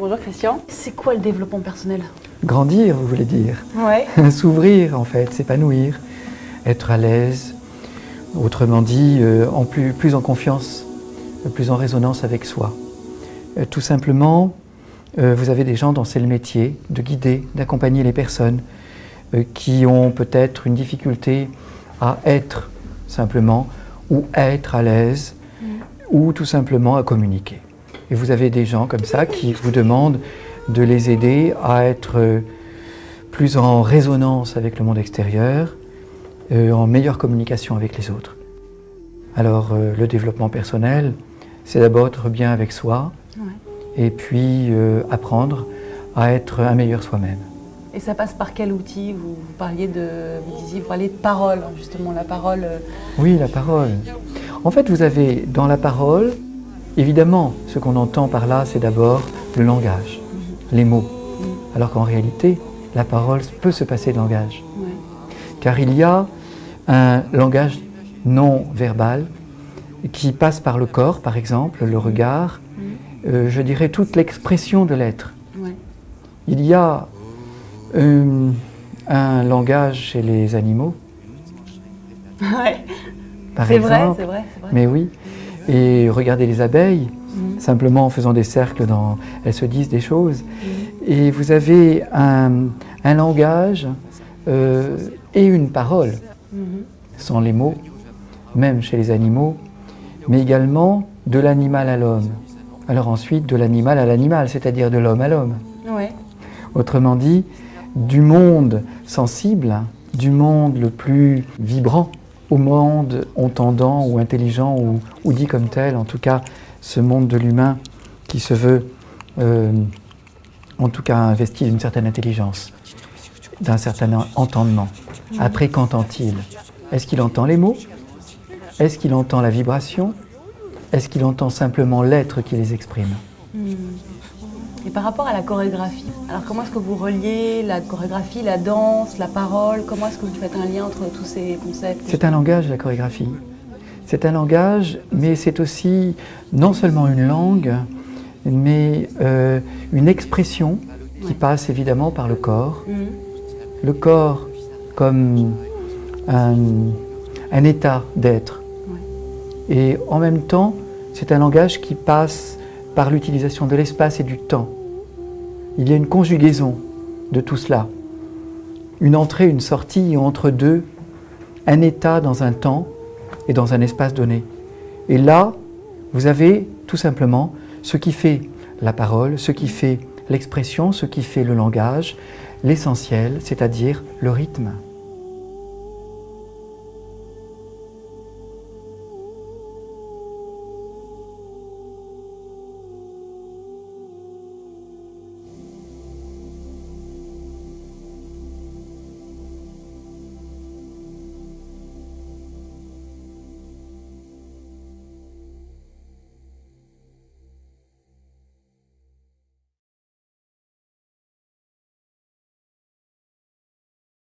Bonjour Christian. C'est quoi le développement personnel? Grandir, vous voulez dire? Ouais. S'ouvrir en fait, s'épanouir, être à l'aise, autrement dit, plus en confiance, plus en résonance avec soi. Tout simplement, vous avez des gens dont c'est le métier de guider, d'accompagner les personnes qui ont peut-être une difficulté à être simplement, ou à être à l'aise, ou tout simplement à communiquer. Et vous avez des gens comme ça qui vous demandent de les aider à être plus en résonance avec le monde extérieur, en meilleure communication avec les autres. Alors le développement personnel, c'est d'abord être bien avec soi, et puis apprendre à être un meilleur soi-même. Et ça passe par quel outil? Vous parliez de parole, justement, la parole. Oui, la parole. En fait, vous avez dans la parole, évidemment, ce qu'on entend par là, c'est d'abord le langage, les mots. Alors qu'en réalité, la parole peut se passer de langage. Car il y a un langage non verbal qui passe par le corps, par exemple, le regard, je dirais toute l'expression de l'être. Il y a un langage chez les animaux, par exemple. C'est vrai. Mais oui, et regardez les abeilles, simplement en faisant des cercles, elles se disent des choses. Et vous avez un langage et une parole, sans les mots, même chez les animaux, mais également de l'animal à l'homme. Alors ensuite, de l'animal à l'animal, c'est-à-dire de l'homme à l'homme. Autrement dit, du monde sensible, du monde le plus vibrant, au monde entendant ou intelligent ou dit comme tel, en tout cas ce monde de l'humain qui se veut en tout cas investi d'une certaine intelligence, d'un certain entendement. Après, qu'entend-il? Est-ce qu'il entend les mots? Est-ce qu'il entend la vibration? Est-ce qu'il entend simplement l'être qui les exprime? Et par rapport à la chorégraphie, alors comment est-ce que vous reliez la chorégraphie, la danse, la parole? Comment est-ce que vous faites un lien entre tous ces concepts? C'est un langage, la chorégraphie. C'est un langage, mais c'est aussi non seulement une langue, mais une expression qui passe évidemment par le corps. Le corps comme un état d'être. Et en même temps, c'est un langage qui passe par l'utilisation de l'espace et du temps. Il y a une conjugaison de tout cela. Une entrée, une sortie, entre deux, un état dans un temps et dans un espace donné. Et là, vous avez tout simplement ce qui fait la parole, ce qui fait l'expression, ce qui fait le langage, l'essentiel, c'est-à-dire le rythme.